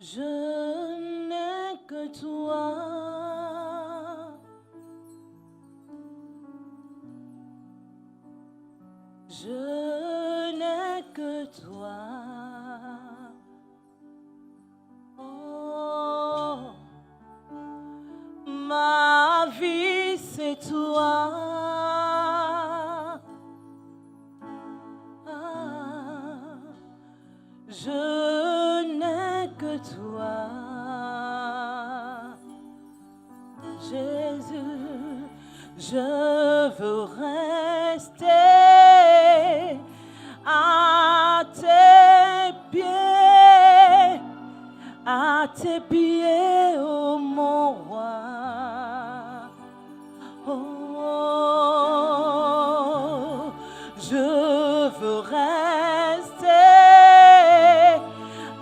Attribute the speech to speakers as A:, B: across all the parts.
A: Je n'ai que toi. Je n'ai que toi. Oh, ma vie c'est toi. Je n'ai que toi, Jésus, je veux rester à tes pieds, oh mon roi. Oh, je veux rester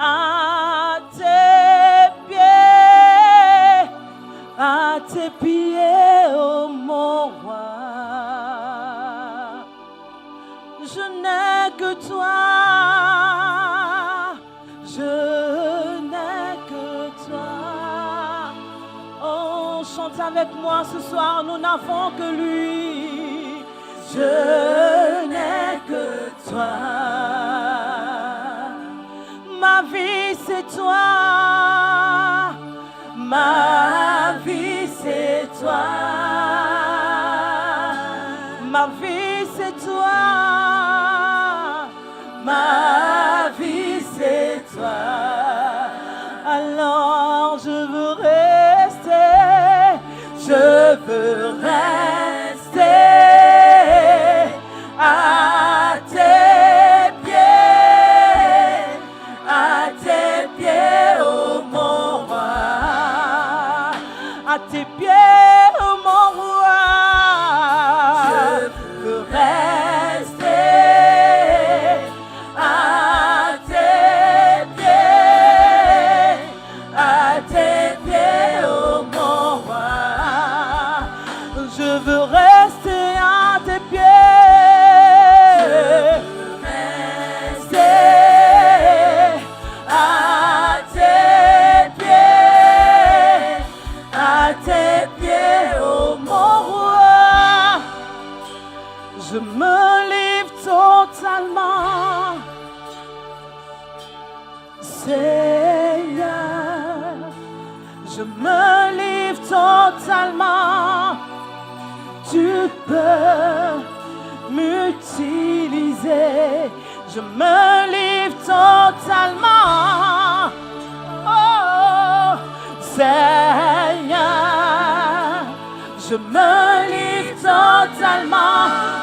A: à tes pieds, oh mon roi. Je n'ai que toi, je n'ai que toi. Oh, chante avec moi ce soir, nous n'avons que lui. Je n'ai que toi. Ma vie c'est toi, ma vie c'est toi, ma vie c'est toi, ma vie c'est toi. Alors je veux rester, je veux rester à tes pieds, oh mon roi, à tes pieds, oh mon roi. Je veux rester à tes pieds, oh mon roi. Je veux rester à tes pieds. Je me livre totalement, Seigneur. Je me livre totalement. Tu peux m'utiliser. Je me livre totalement. Oh, Seigneur. Je me livre totalement.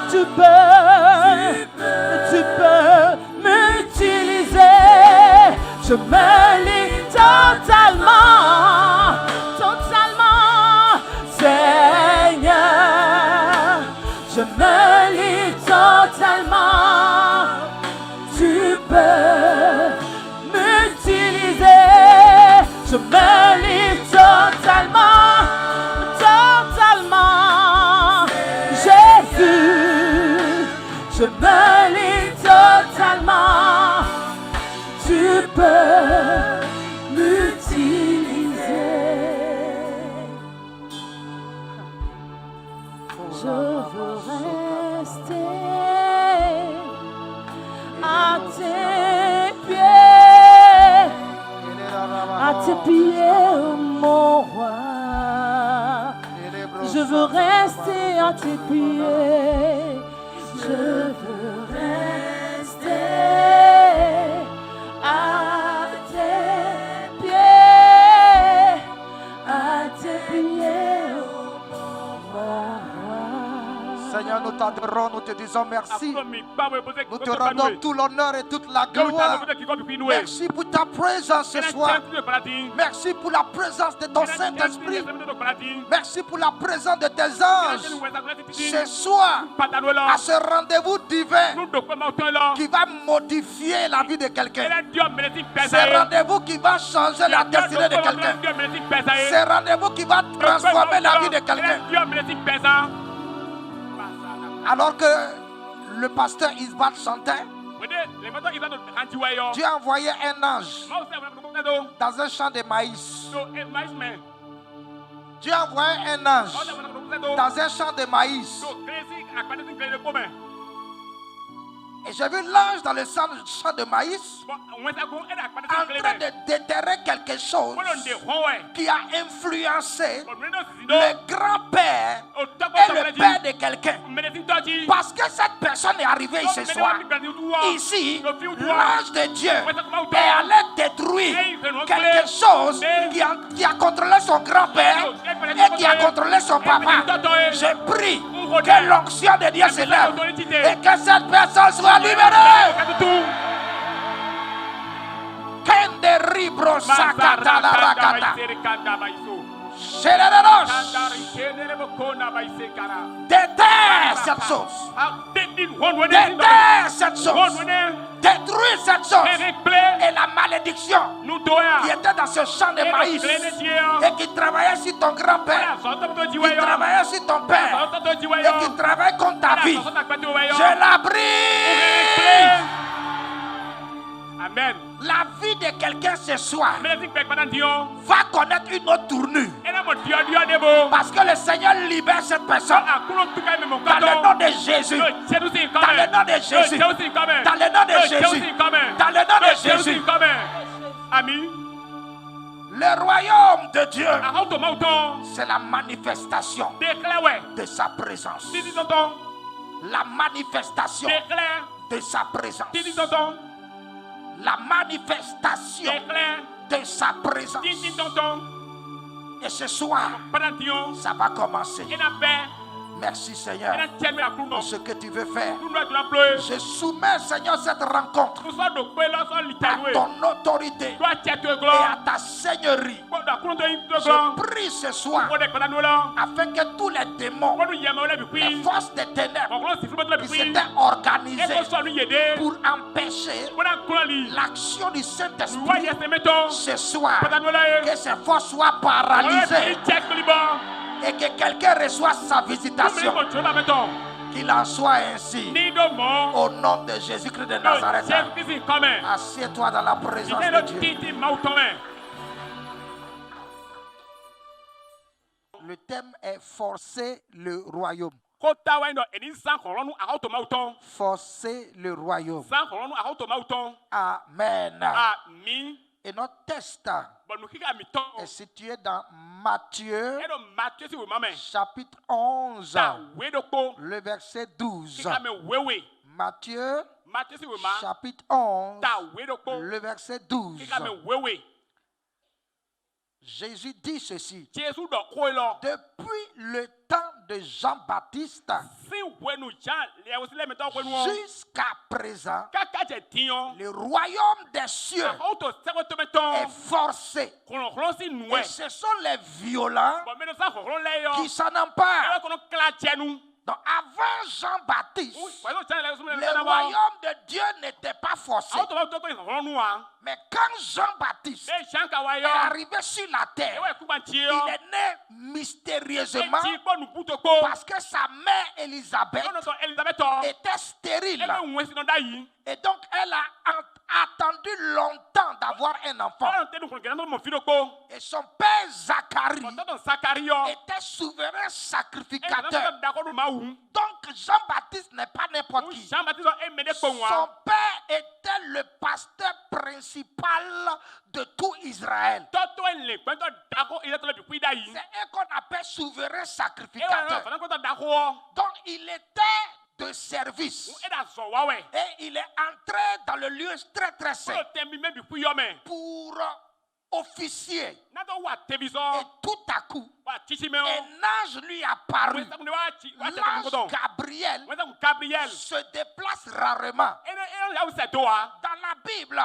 A: Tu peux m'utiliser. Je me livre totalement, totalement, Seigneur. Je me livre totalement. Tu peux m'utiliser. Je me livre totalement, totalement, Jésus. Je me livre totalement. Tu peux m'utiliser. Je veux rester à tes pieds, mon roi. Je veux rester à tes pieds. Je veux rester à tes pieds, oh mon roi.
B: Seigneur, nous t'adorons, nous te disons merci. Nous te rendons tout l'honneur et toute la gloire. Merci pour ta présence ce soir. Merci pour la présence de ton Saint-Esprit. Merci pour la présence de tes anges. Ce soir, à ce rendez-vous divin qui va modifier la vie de quelqu'un. Ce rendez-vous qui va changer la destinée de quelqu'un. Ce rendez-vous qui va transformer la vie de quelqu'un. Alors que le pasteur Isbal chantait, Dieu a envoyé un ange dans un champ de maïs. Dieu a envoyé un ange dans un champ de maïs. Et j'ai vu l'ange dans le champ de maïs en train de déterrer quelque chose qui a influencé le grand-père et le père de quelqu'un. Parce que cette personne est arrivée ce soir. Ici, l'ange de Dieu est allé détruire quelque chose qui a contrôlé son grand-père et qui a contrôlé son papa. Je prie que l'onction de Dieu se lève et que cette personne soit libérée. Kende ribro sakata la rakata. Déterre cette chose. Déterre cette chose. Détruis cette chose. Et la malédiction qui était dans ce champ de maïs et qui travaillait sur ton grand-père, qui travaillait sur ton père et qui travaille contre ta vie, je la brise. Amen. La vie de quelqu'un ce soir va connaître une autre tournure. Parce que le Seigneur libère cette personne dans le nom de Jésus. Dans le nom de Jésus. Dans le nom de Jésus. Dans le nom de Jésus. Amen. Le royaume de Dieu, c'est la manifestation de sa présence. La manifestation de sa présence. La manifestation de sa présence. Et ce soir, ça va commencer. Merci Seigneur pour ce que tu veux faire. Je soumets Seigneur cette rencontre à ton autorité et à ta seigneurie. Je prie ce soir afin que tous les démons, les forces des ténèbres qui s'étaient organisées pour empêcher l'action du Saint-Esprit ce soir, que ces forces soient paralysées et que quelqu'un reçoive sa visitation. Qu'il en soit ainsi. Au nom de Jésus-Christ de Nazareth. Assieds-toi dans la présence de Dieu. Le thème est forcer le royaume. Forcer le royaume. Amen. Et notre texte est situé dans Matthieu chapitre 11, le verset 12. Matthieu chapitre 11, le verset 12. Jésus dit ceci. Depuis le temps de Jean-Baptiste jusqu'à présent, le royaume des cieux est forcé. Et ce sont les violents qui s'en emparent. Donc avant Jean-Baptiste, le royaume de Dieu n'était pas forcé. Mais quand Jean-Baptiste est arrivé sur la terre, il est né mystérieusement parce que sa mère Élisabeth était stérile. Et donc elle a attendu longtemps d'avoir un enfant. Et son père Zacharie était souverain sacrificateur. Donc Jean-Baptiste n'est pas n'importe qui. Son père était le pasteur principal de tout Israël. C'est un qu'on appelle souverain sacrificateur. Donc il était de service. Et il est entré dans le lieu très très saint pour officier. Et tout à coup, un ange lui apparut. L'ange Gabriel se déplace rarement. Dans la Bible,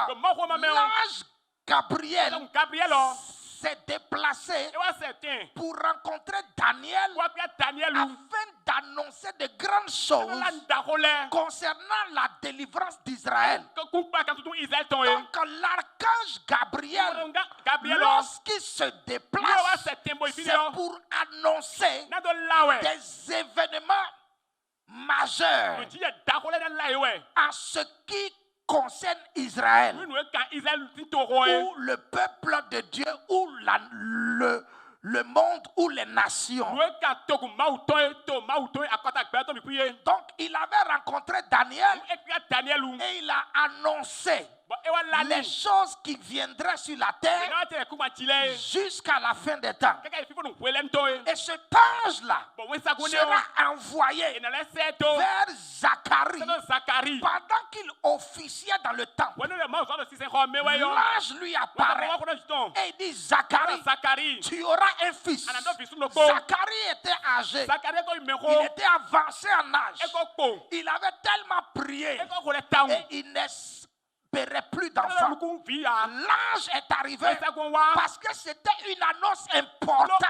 B: l'ange Gabriel s'est déplacé pour rencontrer Daniel afin d'annoncer de grandes choses concernant la délivrance d'Israël. Donc l'archange Gabriel, lorsqu'il se déplace, c'est pour annoncer des événements majeurs en ce qui concerne Israël, ou le peuple de Dieu, ou le monde ou les nations. Donc il avait rencontré Daniel et il a annoncé les choses qui viendraient sur la terre jusqu'à la fin des temps. Et cet ange-là sera envoyé vers Zacharie pendant qu'il officiait dans le temple. L'ange lui apparaît et il dit: Zacharie, tu auras un fils. Zacharie était âgé, il était avancé en âge, il avait tellement prié et il n'espérait plus d'enfant. L'ange est arrivé parce que c'était une annonce importante.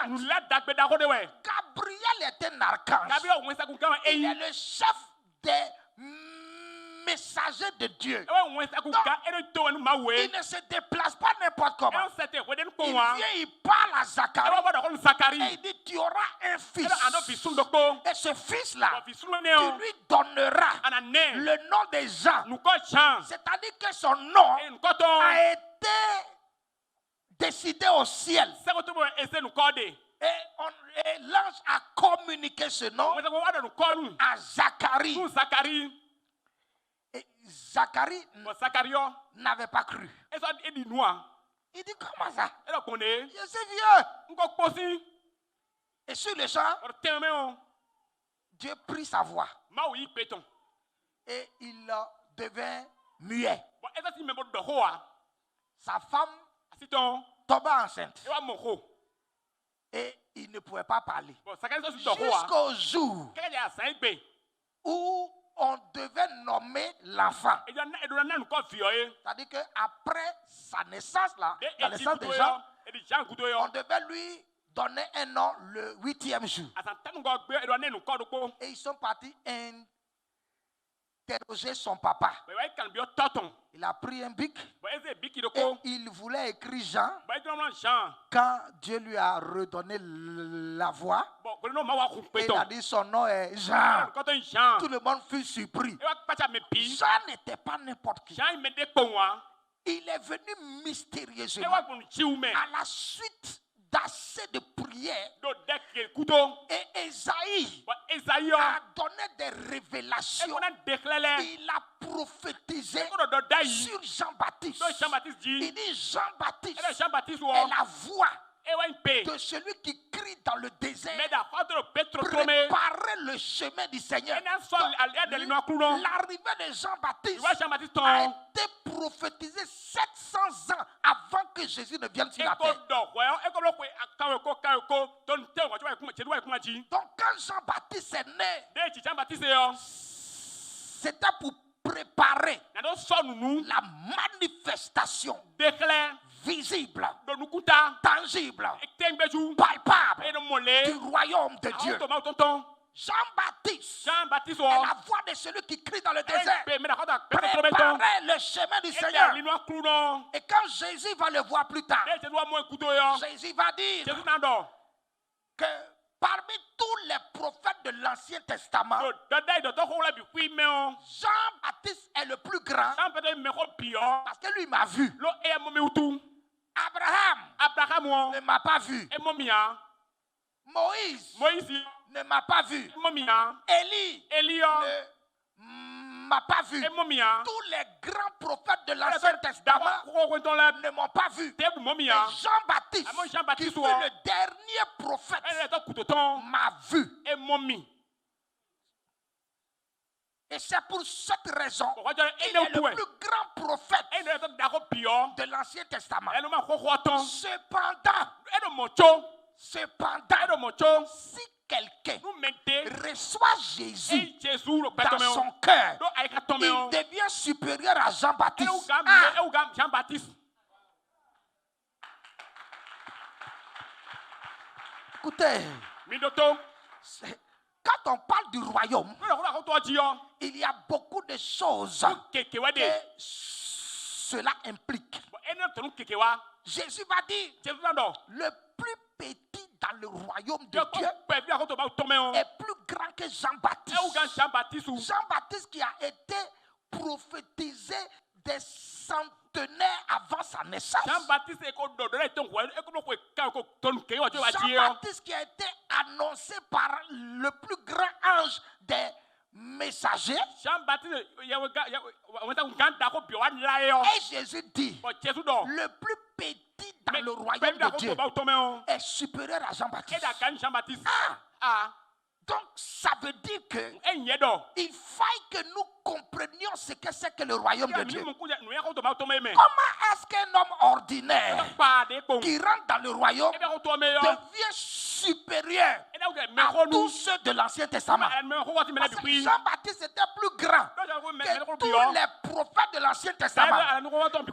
B: Gabriel était un archange, il est le chef des messager de Dieu. Donc, il ne se déplace pas n'importe comment. Il vient, il parle à Zacharie et il dit: tu auras un fils. Et ce fils-là, tu lui donneras le nom de Jean. C'est-à-dire que son nom a été décidé au ciel. Et l'ange a communiqué ce nom à Zacharie. Et Zacharie n'avait pas cru. Il dit: comment ça? Je suis vieux. Et sur le champ, Dieu prit sa voix et il devint muet. Sa femme tomba enceinte et il ne pouvait pas parler jusqu'au jour où on devait nommer l'enfant. C'est-à-dire qu'après sa naissance, la naissance des gens, on devait lui donner un nom le 8e jour. Et ils sont partis interroger son papa. Il a pris un bic et il voulait écrire Jean. Quand Dieu lui a redonné la voix, il a dit: son nom est Jean. Tout le monde fut surpris. Jean n'était pas n'importe qui. Il est venu mystérieusement à la suite d'assez de prières. Et Esaïe a donné des révélations. Il a prophétisé sur Jean-Baptiste. Il dit: Jean-Baptiste est la voix de celui qui crie dans le désert: préparez le chemin du Seigneur. L'arrivée de Jean-Baptiste a été prophétisée 700 ans avant que Jésus ne vienne sur la terre. Donc quand Jean-Baptiste est né, c'était pour préparer la manifestation visible, tangible, palpable du royaume de Dieu. Jean-Baptiste est la voix de celui qui crie dans le désert: préparez le chemin du Seigneur. Et quand Jésus va le voir plus tard, Jésus va dire que parmi tous les prophètes de l'Ancien Testament, Jean-Baptiste est le plus grand parce que lui m'a vu. Abraham ne m'a pas vu. Moïse ne m'a pas vu. Élie ne m'a pas vu. Tous les grands prophètes de l'Ancien Testament ne m'ont pas vu. Et Jean-Baptiste, qui fut le dernier prophète, m'a vu. Et c'est pour cette raison qu'il est le plus grand prophète de l'Ancien Testament. Cependant, si quelqu'un reçoit Jésus dans son cœur, il devient supérieur à Jean-Baptiste. Écoutez, quand on parle du royaume, il y a beaucoup de choses que cela implique. Jésus va dire: le plus petit dans le royaume de Dieu est plus grand que Jean-Baptiste. Jean-Baptiste qui a été prophétisé des centenaires avant sa naissance.
C: Jean-Baptiste
B: qui a été annoncé par le plus grand ange des messagers. Et Jésus dit, le plus petit dans le royaume de Dieu est supérieur à Jean-Baptiste. Donc ça veut dire que il faille que nous comprenions ce que c'est que le royaume de Dieu. Comment est-ce qu'un homme ordinaire qui rentre dans le royaume devient supérieur à tous ceux de l'Ancien Testament? Parce que Jean-Baptiste était plus grand que tous les prophètes de l'Ancien Testament.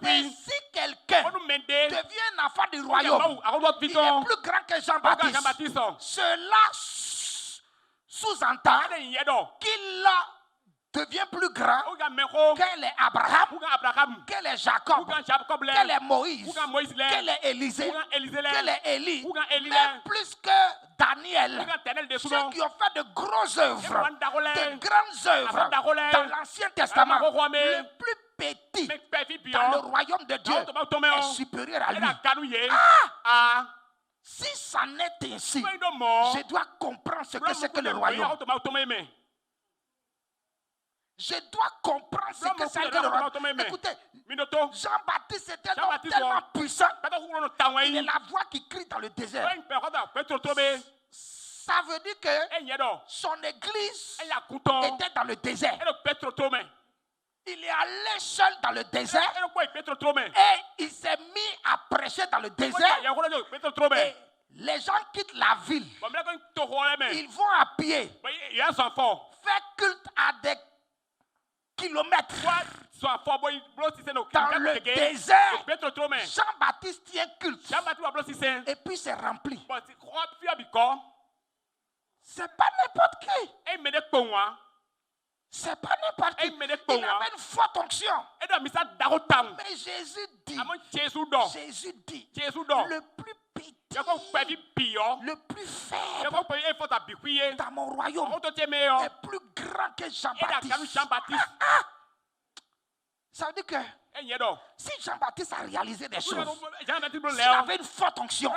B: Et si quelqu'un devient un enfant du royaume, il est plus grand que Jean-Baptiste. Cela sous-entend qu'il devient plus grand qu'elle est Abraham, qu'elle est Jacob, qu'elle est Moïse, qu'elle est Élisée, qu'elle est Élie, même plus que Daniel, ceux qui ont fait de grosses œuvres, de grandes œuvres dans l'Ancien Testament. Le plus petit dans le royaume de Dieu est supérieur à lui. Si ça n'est ainsi, je dois comprendre ce que c'est que le royaume. Je dois comprendre ce que c'est que le royaume. Écoutez, Jean-Baptiste était tellement puissant. Il est la voix qui crie dans le désert. Ça veut dire que son église était dans le désert. Il est allé seul dans le désert et il s'est mis à prêcher dans le désert. Et les gens quittent la ville. Ils vont à pied. Faire culte à des kilomètres. Dans le désert, Jean-Baptiste tient culte. Et puis c'est rempli. C'est pas n'importe qui. C'est pas n'importe qui. Il avait une forte onction. Mais Jésus dit, le plus petit, le plus faible dans mon royaume est plus grand que Jean-Baptiste. Ça veut dire que si Jean-Baptiste a réalisé des choses, s'il avait une forte onction,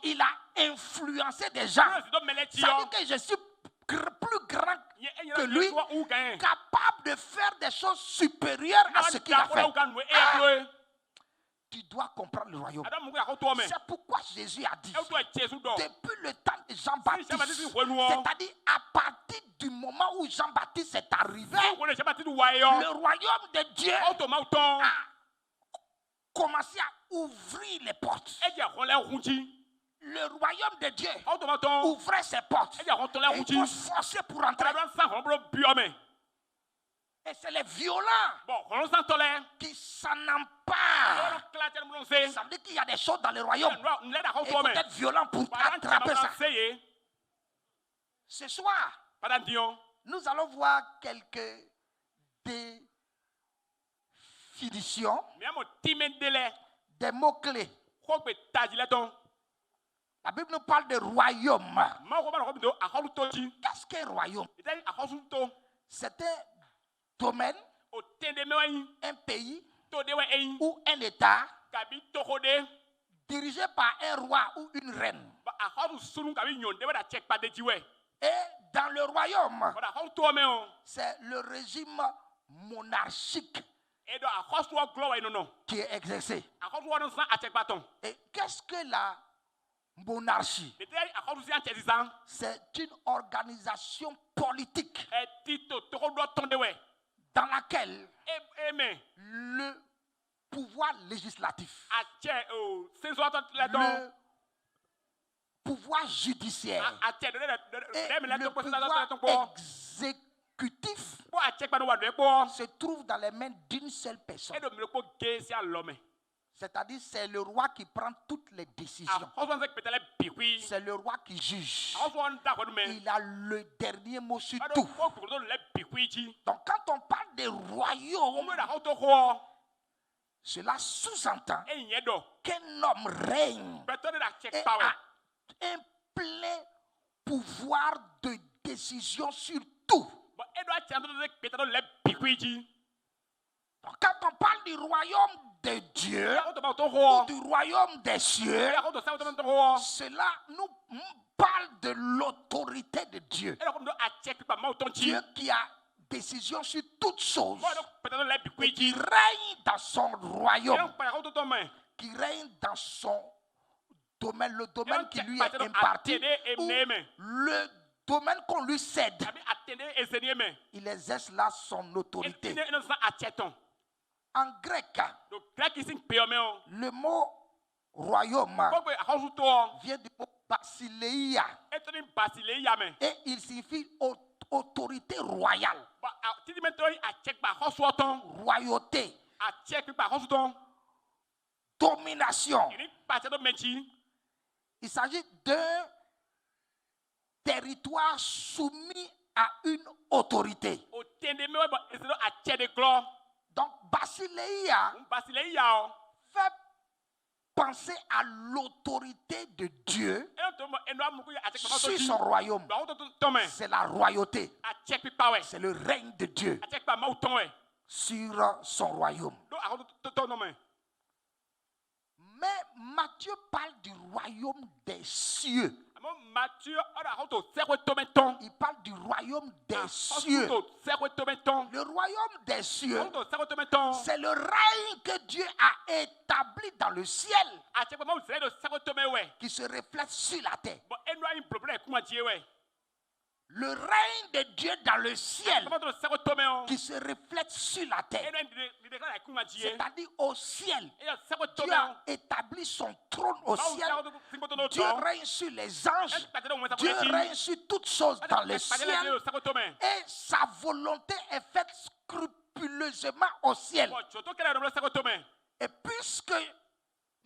B: s'il a influencé des gens, ça veut dire que je suis plus grand que lui, capable de faire des choses supérieures à ce qu'il a fait. Tu dois comprendre le royaume. C'est pourquoi Jésus a dit, depuis le temps de Jean-Baptiste, c'est-à-dire à partir du moment où Jean-Baptiste est arrivé, le royaume de Dieu a commencé à ouvrir les portes. Le royaume de Dieu ouvrait ses portes. Et il faut se forcer pour entrer. Et c'est les violents qui s'en emparent. Ça veut dire qu'il y a des choses dans le royaume. Et il faut être violent pour attraper ça. Ce soir, nous allons voir quelques définitions des mots-clés. La Bible nous parle de royaume. Qu'est-ce qu'un royaume? C'est un domaine, un pays ou un État dirigé par un roi ou une reine. Et dans le royaume, c'est le régime monarchique qui est exercé. Et qu'est-ce que la monarchie? C'est une organisation politique dans laquelle le pouvoir législatif, le pouvoir judiciaire et le pouvoir exécutif se trouvent dans les mains d'une seule personne. C'est-à-dire c'est le roi qui prend toutes les décisions. C'est le roi qui juge. Il a le dernier mot sur tout. Donc quand on parle de royaume, cela sous-entend qu'un homme règne et a un plein pouvoir de décision sur tout. Quand on parle du royaume de Dieu, ou du royaume des cieux, cela nous parle de l'autorité de Dieu. Dieu qui a décision sur toutes choses, et qui règne dans son royaume, qui règne dans son domaine, le domaine qui lui est imparti, ou le domaine qu'on lui cède. Il exerce là son autorité. En grec, le mot royaume vient du mot basileia, et il signifie autorité royale, royauté, domination. Il s'agit d'un territoire soumis à une autorité. Donc, basileia fait penser à l'autorité de Dieu sur son royaume. C'est la royauté. C'est le règne de Dieu sur son royaume. Mais Matthieu parle du royaume des cieux. Il parle du royaume des cieux. Le royaume des cieux, c'est le règne que Dieu a établi dans le ciel, qui se reflète sur la terre. Le règne de Dieu dans le ciel, qui se reflète sur la terre. C'est-à-dire au ciel. Dieu a établi son trône au ciel. Dieu règne sur les anges. Dieu règne sur toutes choses dans le ciel. Et sa volonté est faite scrupuleusement au ciel. Et puisque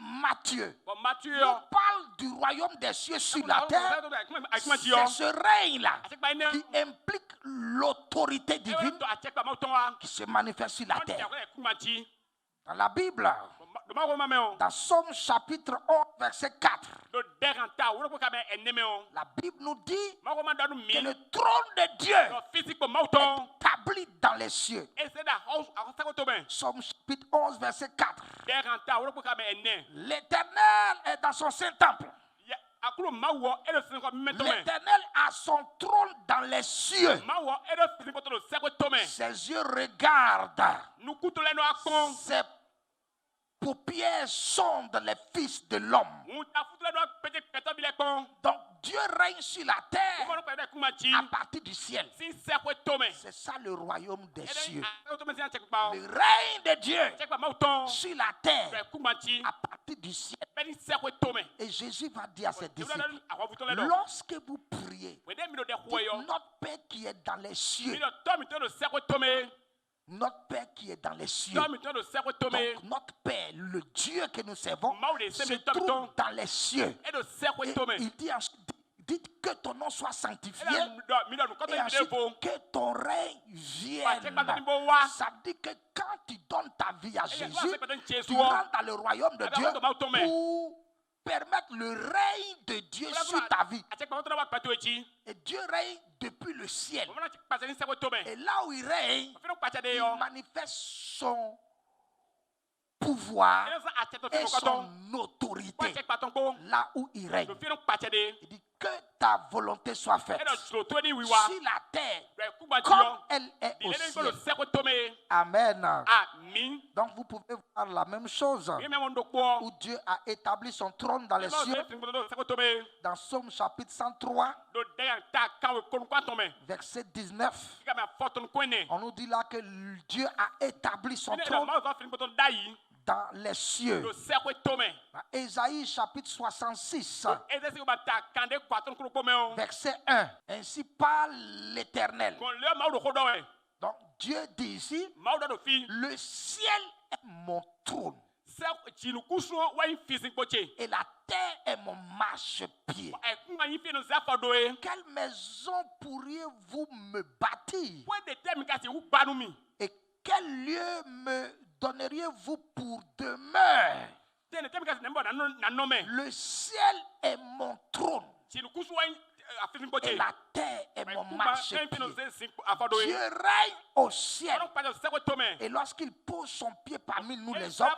B: Matthieu nous parle du royaume des cieux sur la terre, c'est ce règne-là qui implique l'autorité divine qui se manifeste sur la terre. Dans la Bible, dans Somme chapitre 11, verset 4, la Bible nous dit que le trône de Dieu est établi dans les cieux. Somme chapitre 11, verset 4. L'Éternel est dans son saint temple. L'Éternel a son trône dans les cieux. Ses yeux regardent. Ses paupières sondent les fils de l'homme. Donc Dieu règne sur la terre à partir du ciel. C'est ça le royaume des cieux. Le règne de Dieu sur la terre à partir du ciel. Et Jésus va dire à ses disciples, lorsque vous priez, dites, notre Père qui est dans les cieux. Notre Père qui est dans les cieux. Donc notre Père, le Dieu que nous servons, se trouve dans les cieux. Et il dit ensuite, dites que ton nom soit sanctifié. Et ensuite, que ton règne vienne. Ça dit que quand tu donnes ta vie à Jésus, tu rentres dans le royaume de Dieu pour permettre le règne de Dieu sur ta vie. Et Dieu règne depuis le ciel. Et là où il règne, il manifeste son pouvoir et son autorité. Là où il règne. Il dit que ta volonté soit faite sur la terre comme elle est au ciel. Amen. Donc vous pouvez voir la même chose où Dieu a établi son trône dans les cieux. Dans Somme chapitre 103, verset 19, on nous dit là que Dieu a établi son trône dans les cieux. Dans Ésaïe chapitre 66, verset 1. Ainsi parle l'Éternel. Donc Dieu dit ici, le ciel est mon trône et la terre est mon marchepied. Quelle maison pourriez-vous me bâtir? Et quel lieu me donneriez-vous pour demeure? Le ciel est mon trône et la terre est mon marchepied. Dieu règne au ciel. Et lorsqu'il pose son pied parmi nous les hommes,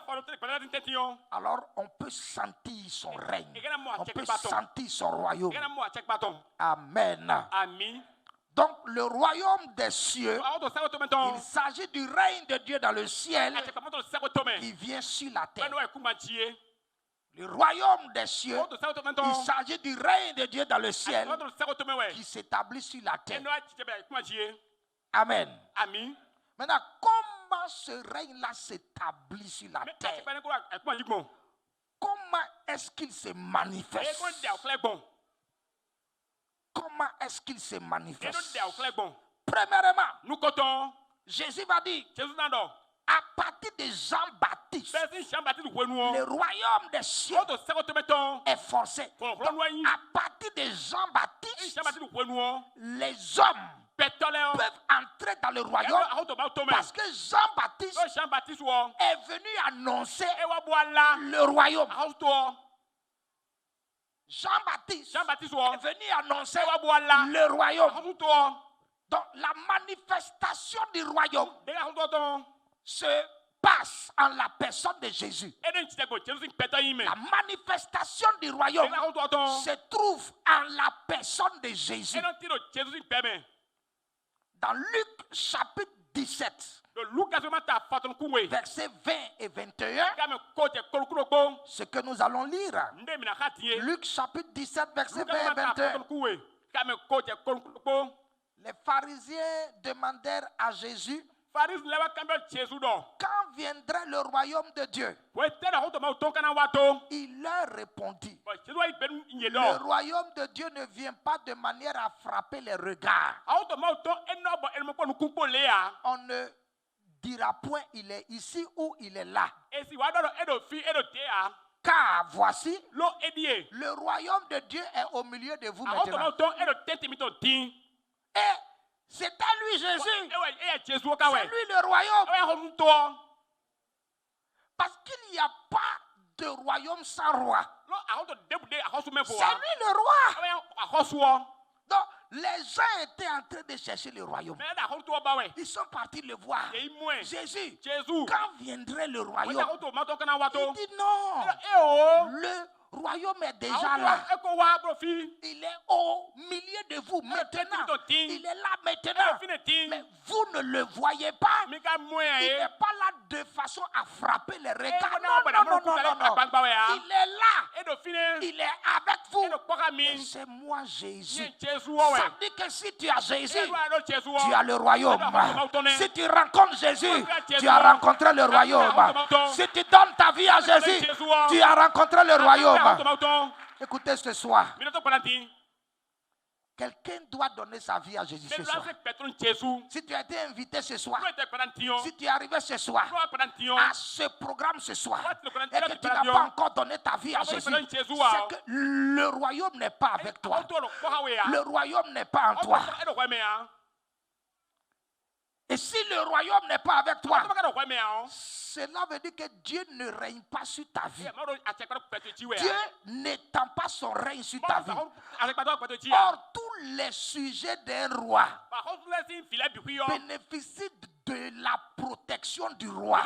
B: alors on peut sentir son règne. On peut sentir son royaume. Amen. Donc le royaume des cieux, il s'agit du règne de Dieu dans le ciel qui vient sur la terre. Le royaume des cieux, il s'agit du règne de Dieu dans le ciel qui s'établit sur la terre. Amen. Maintenant, comment ce règne-là s'établit sur la terre? Comment est-ce qu'il se manifeste? Comment est-ce qu'il se manifeste? Premièrement, Jésus va dire, à partir de Jean-Baptiste, le royaume des cieux est forcé. Donc, à partir de Jean-Baptiste, les hommes peuvent entrer dans le royaume parce que Jean-Baptiste est venu annoncer le royaume. Jean-Baptiste est venu annoncer le royaume. Donc la manifestation du royaume se passe en la personne de Jésus. La manifestation du royaume se trouve en la personne de Jésus. Dans Luc chapitre 17, versets 20 et 21, ce que nous allons lire. Luc chapitre 17, versets 20 et 21. Les pharisiens demandèrent à Jésus, quand viendrait le royaume de Dieu? Il leur répondit, le royaume de Dieu ne vient pas de manière à frapper les regards. On ne dira point il est ici ou il est là. Car voici, le royaume de Dieu est au milieu de vous maintenant. Et c'est à lui Jésus. C'est lui le royaume. Parce qu'il n'y a pas de royaume sans roi. C'est lui le roi. Donc les gens étaient en train de chercher le royaume. Ils sont partis le voir. Jésus, quand viendrait le royaume? Il dit non. Le royaume est déjà là. Il est au milieu de vous maintenant. Il est là maintenant. Mais vous ne le voyez pas. Il n'est pas là de façon à frapper les regards. Non. Il est là. Il est avec vous. Et c'est moi Jésus. Ça dit que si tu as Jésus, tu as le royaume. Si tu rencontres Jésus, tu as rencontré le royaume. Si tu donnes ta vie à Jésus, tu as rencontré le royaume. Écoutez ce soir, quelqu'un doit donner sa vie à Jésus ce soir. Si tu as été invité ce soir, si tu es arrivé ce soir à ce programme ce soir et que tu n'as pas encore donné ta vie à Jésus, c'est que le royaume n'est pas avec toi. Le royaume n'est pas en toi. Et si le royaume n'est pas avec toi, cela veut dire que Dieu ne règne pas sur ta vie. Dieu n'étend pas son règne sur ta vie. Or, tous les sujets d'un roi bénéficient de la protection du roi.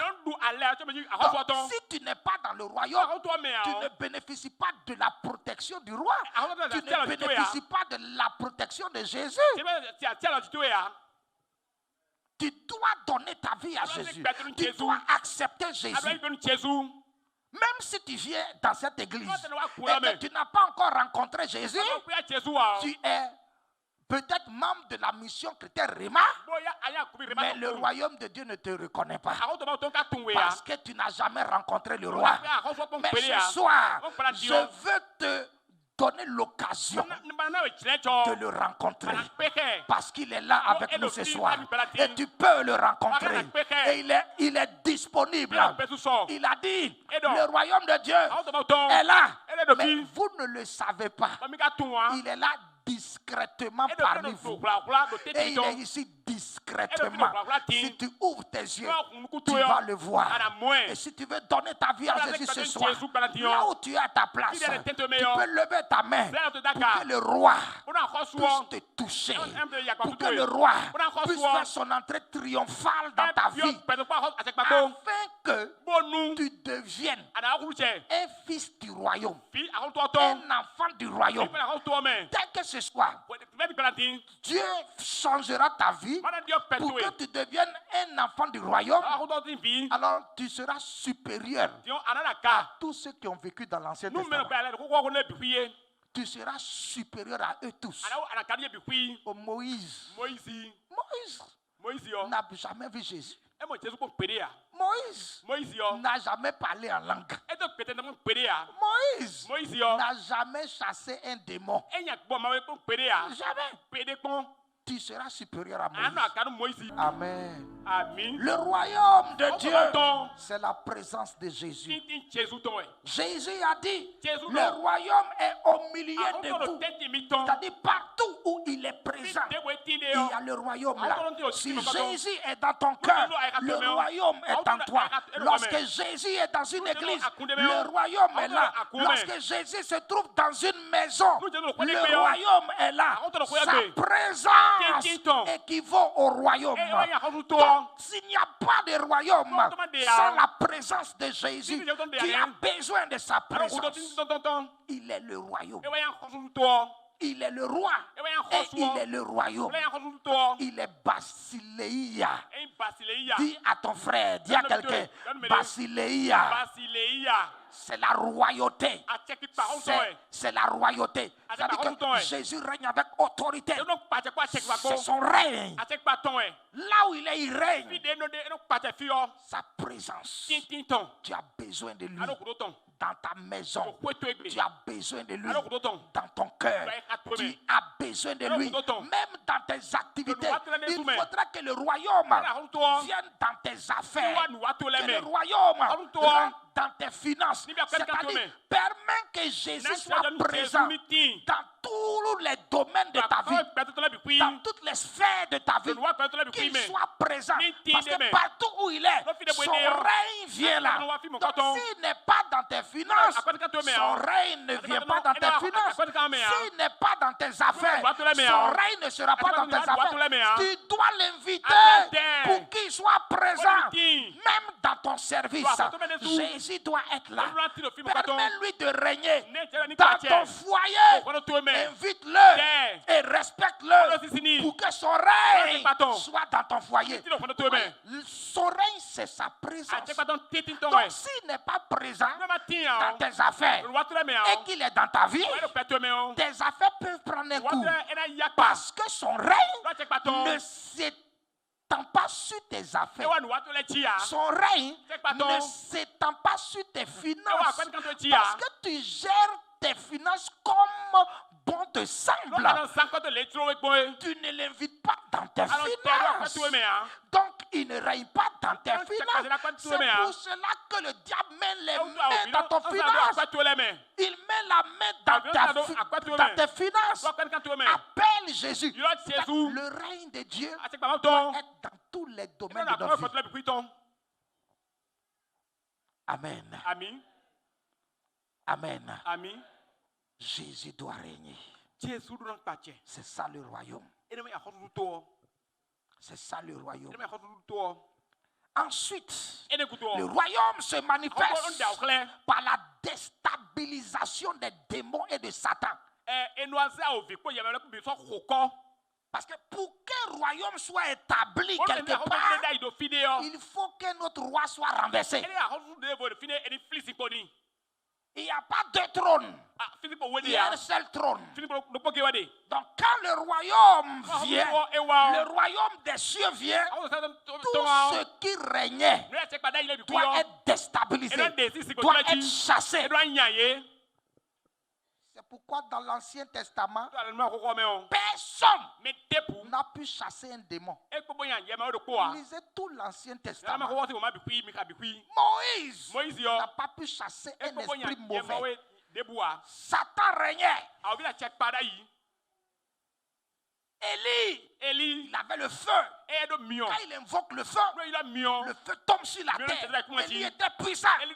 B: Donc, si tu n'es pas dans le royaume, tu ne bénéficies pas de la protection du roi. Tu ne bénéficies pas de la protection de Jésus. Tu dois donner ta vie à Jésus. Tu dois accepter Jésus. Même si tu viens dans cette église et que tu n'as pas encore rencontré Jésus, tu es peut-être membre de la mission chrétienne Réma, mais le royaume de Dieu ne te reconnaît pas. Parce que tu n'as jamais rencontré le roi. Mais ce soir, je veux te donner l'occasion de le rencontrer parce qu'il est là avec nous ce soir et tu peux le rencontrer et il est disponible. Il a dit le royaume de Dieu est là, mais vous ne le savez pas. Il est là discrètement parmi vous. Et il est ici discrètement. Si tu ouvres tes yeux, tu vas le voir. Et si tu veux donner ta vie à Jésus ce soir, là où tu es à ta place, tu peux lever ta main pour que le roi puisse te toucher, pour que le roi puisse faire son entrée triomphale dans ta vie, afin que tu deviennes un fils du royaume, un enfant du royaume. Dès que ce soir, Dieu changera ta vie pour que tu deviennes un enfant du royaume. Alors tu seras supérieur à tous ceux qui ont vécu dans l'Ancien Testament. Tu seras supérieur à eux tous. Oh, Moïse n'a jamais vu Jésus. Moïse n'a jamais parlé en langue. Moïse n'a jamais chassé un démon. Jamais. Tu seras supérieur à Moïse. Amen. Le royaume de Dieu, c'est la présence de Jésus. Jésus a dit, le royaume est au milieu de vous. C'est-à-dire partout où il est présent, il y a le royaume là. Si Jésus est dans ton cœur, le royaume est en toi. Lorsque Jésus est dans une église, le royaume est là. Lorsque Jésus se trouve dans une maison, le royaume est là. Sa présence équivaut au royaume. Donc, s'il n'y a pas de royaume sans la présence de Jésus, tu as besoin de sa présence. Il est le royaume. Il est le roi et il est le royaume. Il est Basileia. Dis à ton frère, dis à quelqu'un, Basileia. C'est la royauté. C'est la royauté. C'est-à-dire que Jésus règne avec autorité. C'est son règne. Là où il est, il règne. Sa présence. Tu as besoin de lui. Dans ta maison, tu as besoin de lui. Dans ton cœur, tu as besoin de lui. Même dans tes activités, il faudra que le royaume vienne dans tes affaires. Que le royaume rentre dans tes finances. C'est-à-dire, permets que Jésus soit présent dans tous les domaines de ta vie, dans toutes les sphères de ta vie, qu'il soit présent. Parce que partout où il est, son règne vient là. Donc s'il n'est pas dans tes finances, son règne ne vient pas dans tes finances. S'il n'est pas dans tes affaires, son règne ne sera pas dans tes affaires. Tu dois l'inviter pour qu'il soit présent. Même dans ton service, Jésus doit être là. Permets-lui de régner dans ton foyer. Invite-le et respecte-le pour que son règne soit dans ton foyer. Son règne, c'est sa présence. Donc s'il n'est pas présent dans tes affaires et qu'il est dans ta vie, tes affaires peuvent prendre un coup. Parce que son règne ne s'étend pas sur tes affaires. Son règne ne s'étend pas sur tes finances. Parce que tu gères tes finances comme bon te semble. Tu ne l'invites pas dans tes finances. Donc il ne règne pas dans tes finances. C'est pour cela que le diable met les mains dans ton finance. Il met la main dans tes finances. Appelle Jésus. Le règne de Dieu doit être dans tous les domaines de notre vie. Amen. Amen. Amen. Jésus doit régner. C'est ça le royaume. C'est ça le royaume. Ensuite, le royaume se manifeste par la déstabilisation des démons et de Satan. Parce que pour qu'un royaume soit établi quelque part, il faut que notre roi soit renversé. Il n'y a pas deux trônes. Il y a un seul trône. Donc quand le royaume vient, le royaume des cieux vient, tout ce qui régnait doit être déstabilisé, doit être chassé. C'est pourquoi dans l'Ancien Testament, personne n'a pu chasser un démon. Lisez tout l'Ancien Testament. Moïse n'a pas pu chasser un esprit mauvais. Satan régnait. Élie, il avait le feu. Quand il invoque le feu tombe sur la terre. Élie était puissant. Mais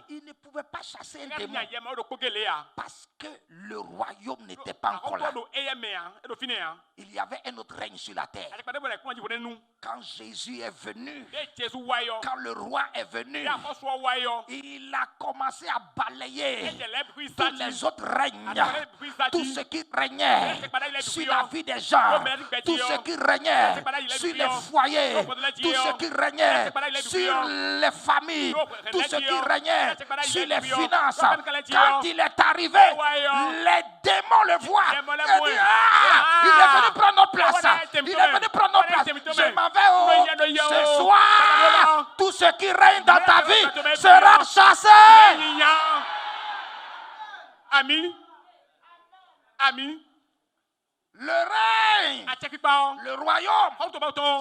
B: il ne pouvait pas chasser un démon parce que le royaume n'était pas encore là. Il y avait un autre règne sur la terre. Quand Jésus est venu, quand le roi est venu, il a commencé à balayer tous les autres règnes, tout ce qui régnait sur la vie des gens, tout ce qui régnait sur les foyers, tout ce qui régnait sur les familles, tout ce qui régnait sur les finances. Quand il est arrivé, les démons le voient et disent: ah, il est venu prendre notre place. Il est venu prendre notre place. Je m'en vais ce soir. Tout ce qui règne dans ta vie sera chassé.
A: Ami. Ami.
B: Le règne, le royaume,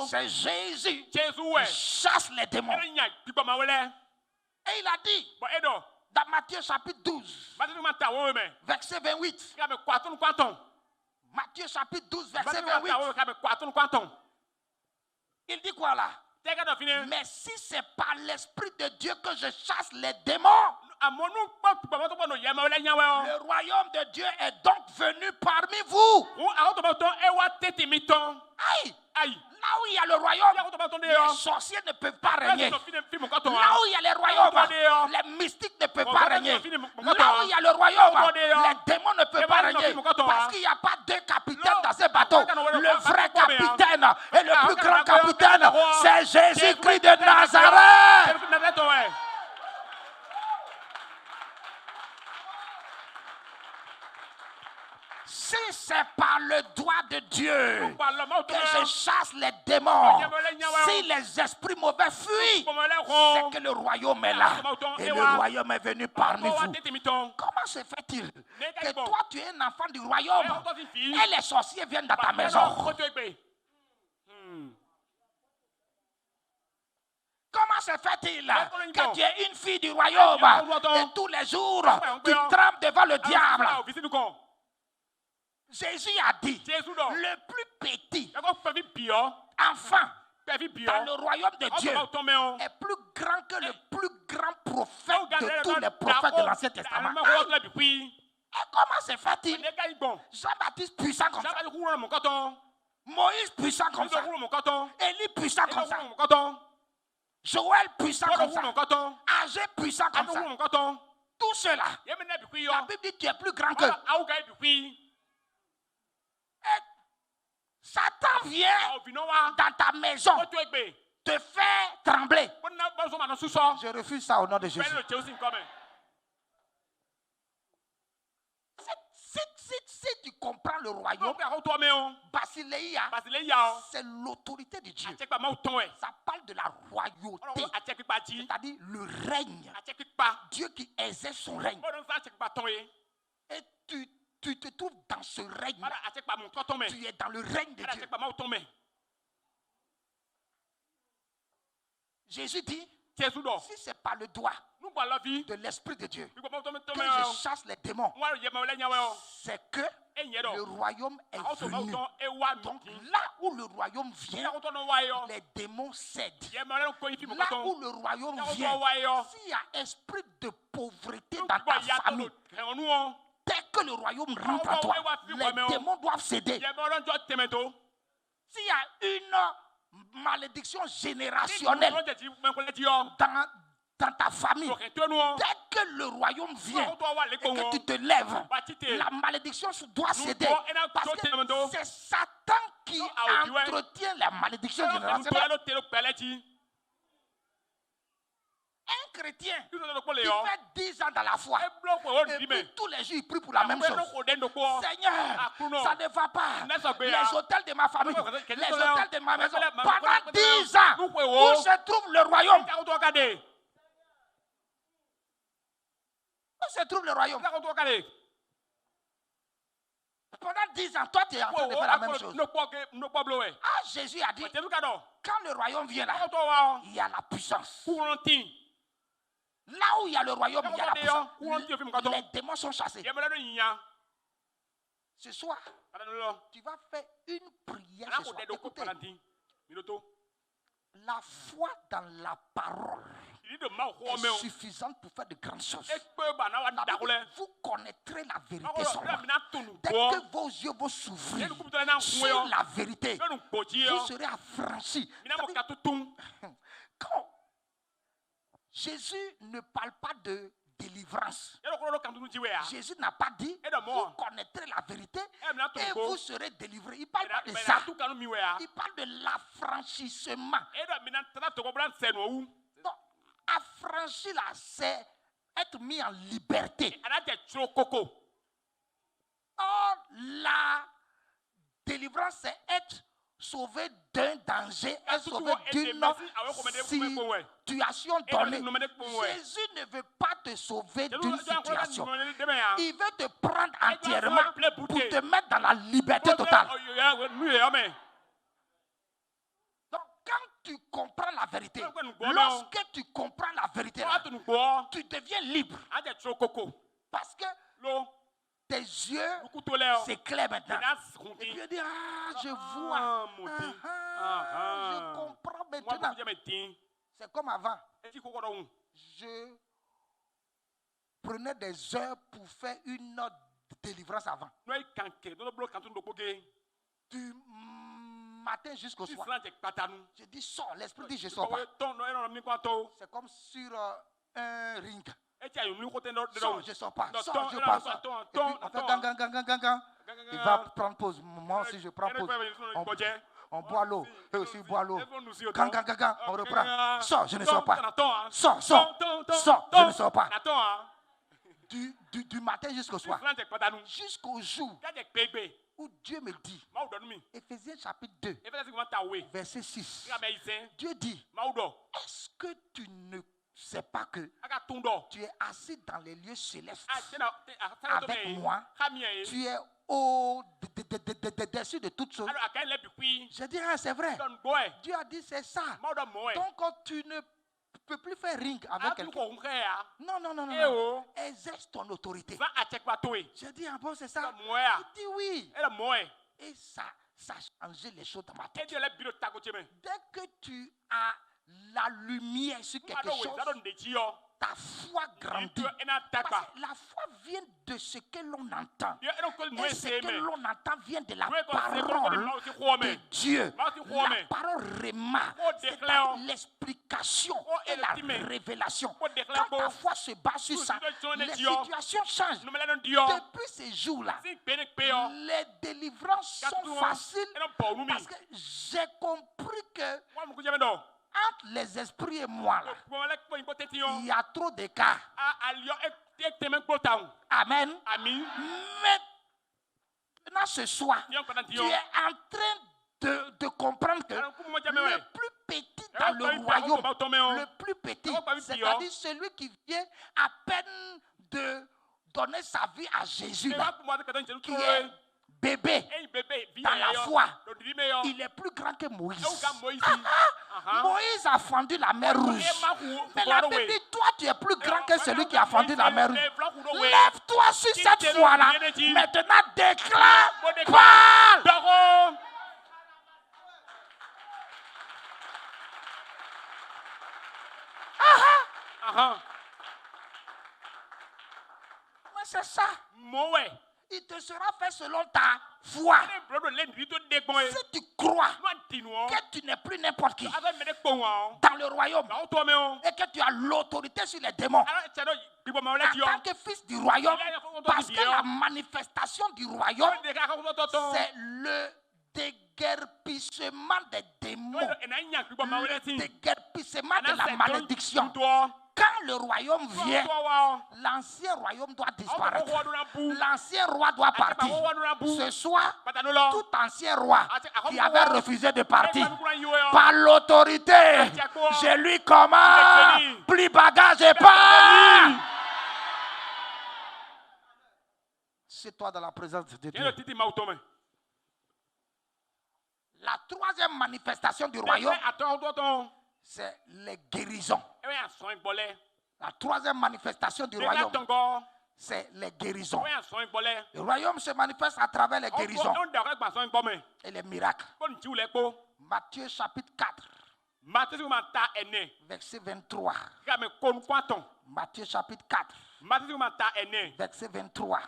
B: c'est Jésus qui chasse les démons. Et il a dit dans Matthieu chapitre 12, verset 28. Matthieu chapitre 12, verset 28. Il dit quoi là? Mais si c'est par l'Esprit de Dieu que je chasse les démons, le royaume de Dieu est donc venu parmi vous. Aïe. Là où il y a le royaume, les sorciers ne peuvent pas régner. Là où il y a le royaume, les mystiques ne peuvent pas régner. Là où il y a le royaume, les démons ne peuvent pas régner. Parce qu'il n'y a pas deux capitaines dans ce bateau. Le vrai capitaine et le plus grand capitaine, c'est Jésus-Christ de Nazareth. Si c'est par le doigt de Dieu que je chasse les démons, si les esprits mauvais fuient, c'est que le royaume est là. Et le royaume est venu parmi vous. Comment se fait-il que toi tu es un enfant du royaume et les sorciers viennent dans ta maison? Comment se fait-il que tu es une fille du royaume et tous les jours tu trembles devant le diable? Jésus a dit, le plus petit enfant dans le royaume de Dieu est plus grand que le plus grand prophète de tous les prophètes de l'Ancien Testament. Et comment se fait-il? Jean-Baptiste puissant comme ça, Moïse puissant comme ça, Élie puissant comme ça, Joël puissant comme ça, Agé puissant comme ça. Tout cela, la Bible dit tu es plus grand que. Et Satan vient dans ta maison te faire trembler. Je refuse ça au nom de Jésus. Si tu comprends le royaume, Basileia, c'est l'autorité de Dieu. Ça parle de la royauté, c'est-à-dire le règne. Dieu qui exerce son règne. Et tu te trouves dans ce règne. Tu es dans le règne de Dieu. Jésus dit, si c'est par le doigt de l'Esprit de Dieu que je chasse les démons, c'est que le royaume est venu. Donc là où le royaume vient, les démons cèdent. Là où le royaume vient, s'il y a esprit de pauvreté dans ta famille, dès que le royaume rentre en toi, les démons doivent céder. S'il y a une malédiction générationnelle dans ta famille, dès que le royaume vient et que tu te lèves, la malédiction doit céder. Parce que c'est Satan qui entretient la malédiction générationnelle. Un chrétien qui fait 10 ans dans la foi et puis tous les jours il prie pour la même chose. Seigneur, ça ne va pas. Les hôtels de ma famille, les hôtels de ma maison, pendant 10 ans, où se trouve le royaume? Où se trouve le royaume? Pendant 10 ans, toi tu es en train de faire la même chose. Ah, Jésus a dit, quand le royaume vient là, il y a la puissance. Là où il y a le royaume, il y a la puissance. Les démons sont chassés. Ce soir, tu vas faire une prière ce soir. Écoutez, la foi dans la parole est suffisante pour faire de grandes choses. Vous connaîtrez la vérité seulement. Dès que vos yeux vont s'ouvrir sur la vérité, vous serez affranchis. Quand Jésus ne parle pas de délivrance, Jésus n'a pas dit vous connaîtrez la vérité et vous serez délivrés. Il parle pas de ça. Il parle de l'affranchissement. Donc, affranchi là, c'est être mis en liberté. Or, la délivrance, c'est être sauvé d'un danger, être sauvé d'une situation donnée. Jésus ne veut pas te sauver d'une situation. Il veut te prendre entièrement pour te mettre dans la liberté totale. Donc, quand tu comprends la vérité, lorsque tu comprends la vérité, là, tu deviens libre. Parce que tes yeux s'éclairent maintenant. Et puis tu dis, je vois. Je comprends maintenant. C'est comme avant. Je prenais des heures pour faire une autre délivrance avant. Du matin jusqu'au soir. Je dis sors, l'esprit dit je sors pas. C'est comme sur un ring. Sors, je sors pas. Sors, je passe. Et puis on fait gang. Il va prendre pause. Moi aussi je prends pause. On boit l'eau. Eux aussi boit l'eau. Gang. On reprend. Sors, je ne sors pas. Sors, je ne sors pas. Du matin jusqu'au soir. Jusqu'au jour où Dieu me dit, Éphésiens chapitre 2, verset 6, Dieu dit, est-ce que tu ne sais pas que tu es assis dans les lieux célestes avec moi, tu es au-dessus de toutes choses. Je dis, c'est vrai. Dieu a dit, c'est ça. Donc, tu ne peux plus faire ring avec quelqu'un. Non. Exerce ton autorité. Je dis, bon, c'est ça. Il dit oui. Et ça a changé les choses dans ma tête. Dès que tu as la lumière sur quelque chose, ta foi grandit. Parce que la foi vient de ce que l'on entend. Et ce que l'on entend vient de la parole de Dieu. La parole réma, c'est l'explication et la révélation. Quand ta foi se base sur ça, les situations changent. Depuis ces jours-là, les délivrances sont faciles parce que j'ai compris que entre les esprits et moi, là, il y a trop d'écart. Amen. Mais maintenant ce soir, tu es en train de comprendre que le plus petit dans le royaume, le plus petit, c'est-à-dire celui qui vient à peine de donner sa vie à Jésus, là, qui est bébé dans la foi, il est plus grand que Moïse. Moïse a fendu la mer Rouge. Mais la Bible dit, toi tu es plus grand que celui qui a fendu la mer Rouge. Lève-toi sur cette foi-là. Maintenant déclare, parle. Mais c'est ça. Il te sera fait selon ta foi. Si tu crois que tu n'es plus n'importe qui dans le royaume et que tu as l'autorité sur les démons en tant que fils du royaume, parce que la manifestation du royaume, c'est le déguerpissement des démons, le déguerpissement de la malédiction. Quand le royaume vient, l'ancien royaume doit disparaître. L'ancien roi doit partir. Ce soir, tout ancien roi qui avait refusé de partir, par l'autorité, je lui commande, plus bagage et pas. C'est toi dans la présence de Dieu. La troisième manifestation du royaume, c'est les guérisons. La troisième manifestation du royaume, c'est les guérisons. Le royaume se manifeste à travers les guérisons et les miracles. Matthieu chapitre 4. Verset 23. Matthieu chapitre 4. Verset 23.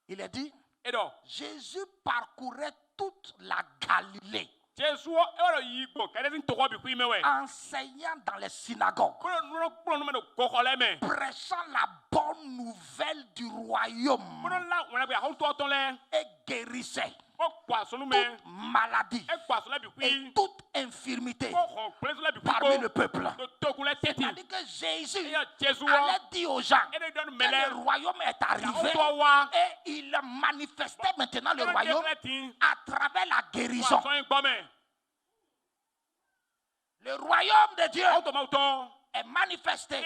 B: Il est dit, Jésus parcourait toute la Galilée, enseignant dans les synagogues, prêchant la bonne nouvelle du royaume et guérissait toute maladie et toute infirmité parmi le peuple. C'est-à-dire que Jésus allait dire aux gens que le royaume est arrivé et il manifestait maintenant le royaume à travers la guérison. Le royaume de Dieu est manifesté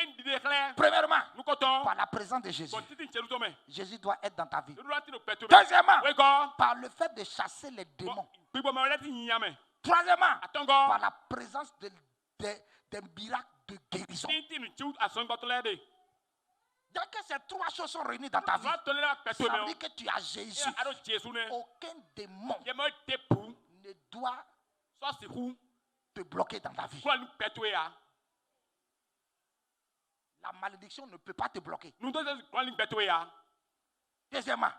B: premièrement par la présence de Jésus. Jésus doit être dans ta vie. Deuxièmement, par le fait de chasser les démons. Troisièmement, par la présence des miracles de guérison. Dès que ces trois choses sont réunies dans ta vie, ça veut dire que tu as Jésus. Aucun démon ne doit te bloquer dans ta vie. La malédiction ne peut pas te bloquer. Deuxièmement,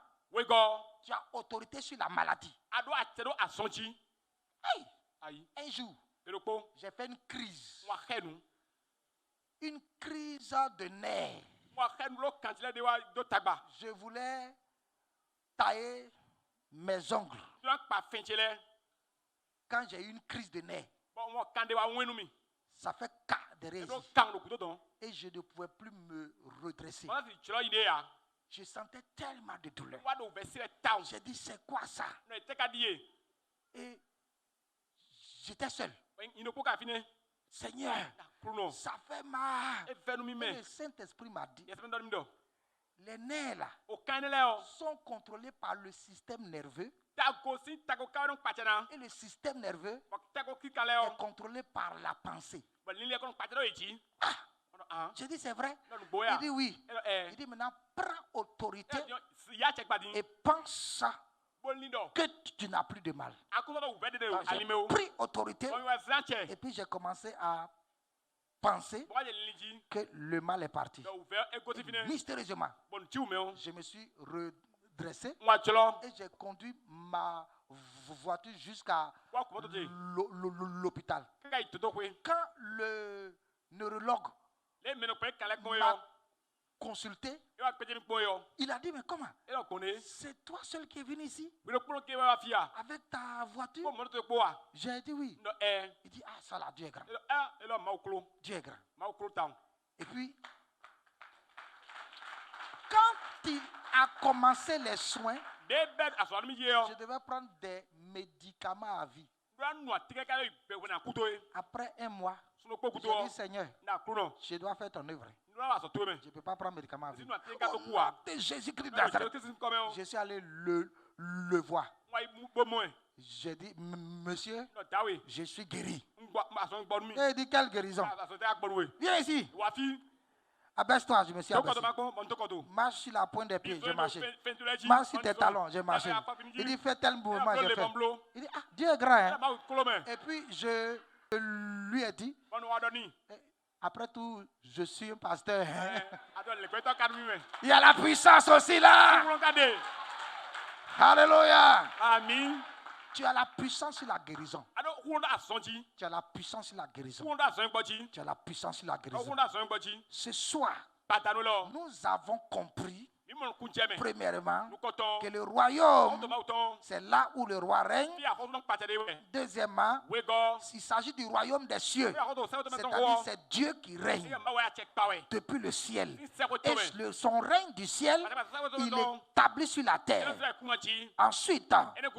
B: tu as autorité sur la maladie. Hey, un jour, j'ai fait une crise. Une crise de nerfs. Je voulais tailler mes ongles. Quand j'ai eu une crise de nerfs, ça fait cas derrière. Et je ne pouvais plus me redresser. Je sentais tellement de douleur. J'ai dit, c'est quoi ça? Et j'étais seul. Seigneur, ça fait mal. Et le Saint-Esprit m'a dit, les nerfs là sont contrôlés par le système nerveux. Et le système nerveux est contrôlé par la pensée. J'ai dit, c'est vrai? Il dit oui. Il dit, maintenant, prends autorité et pense que tu n'as plus de mal. Donc, j'ai pris autorité et puis j'ai commencé à penser que le mal est parti. Mystérieusement, je me suis redressé et j'ai conduit ma voiture jusqu'à l'hôpital. Quand le neurologue m'a consulté, il a dit, mais comment? C'est toi seul qui es venu ici avec ta voiture? J'ai dit oui. Il dit, ah ça là, Dieu est grand. Dieu est grand. Et puis, quand il a commencé les soins, je devais prendre des médicaments à vie. Après un mois, j'ai dit, Seigneur, je dois faire ton œuvre. Je ne peux pas prendre médicaments à vie. Au nom de Jésus-Christ de Nazareth, je suis allé le voir. J'ai dit, monsieur, je suis guéri. Et il dit, quelle guérison? Viens ici. Abaisse-toi, je me suis abaissé. Marche sur la pointe des pieds, j'ai marché. Marche sur tes talons, j'ai marché. Il dit, fais tel mouvement, j'ai fait. Il dit, ah, Dieu est grand. Hein? Et puis, je lui ai dit, après tout, je suis un pasteur. Hein? Il y a la puissance aussi là. Alléluia. Amen. Tu as la puissance sur la guérison. Tu as la puissance sur la guérison. Tu as la puissance sur la guérison. Ce soir, nous avons compris, premièrement, que le royaume, c'est là où le roi règne. Deuxièmement, il s'agit du royaume des cieux. C'est-à-dire c'est Dieu qui règne depuis le ciel. Et son règne du ciel, il est établi sur la terre. Ensuite,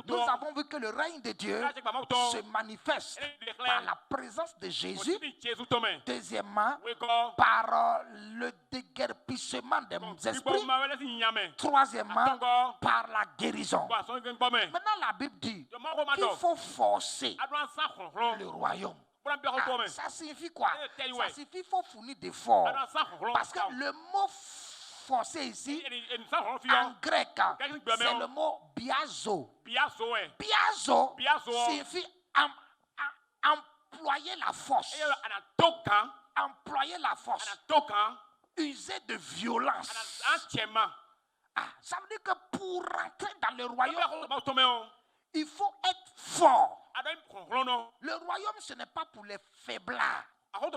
B: nous avons vu que le règne de Dieu se manifeste par la présence de Jésus. Deuxièmement, par le déguerpissement des esprits. Troisièmement, par la guérison. Maintenant, la Bible dit qu'il faut forcer le royaume. Ah, ça signifie quoi? Ça signifie qu'il faut fournir d'efforts. Parce que le mot forcer ici, en grec, c'est le mot biazo. Biazo signifie employer la force. Employer la force. User de violence. Ça veut dire que pour rentrer dans le royaume, il faut être fort. Le royaume, ce n'est pas pour les faiblards. Le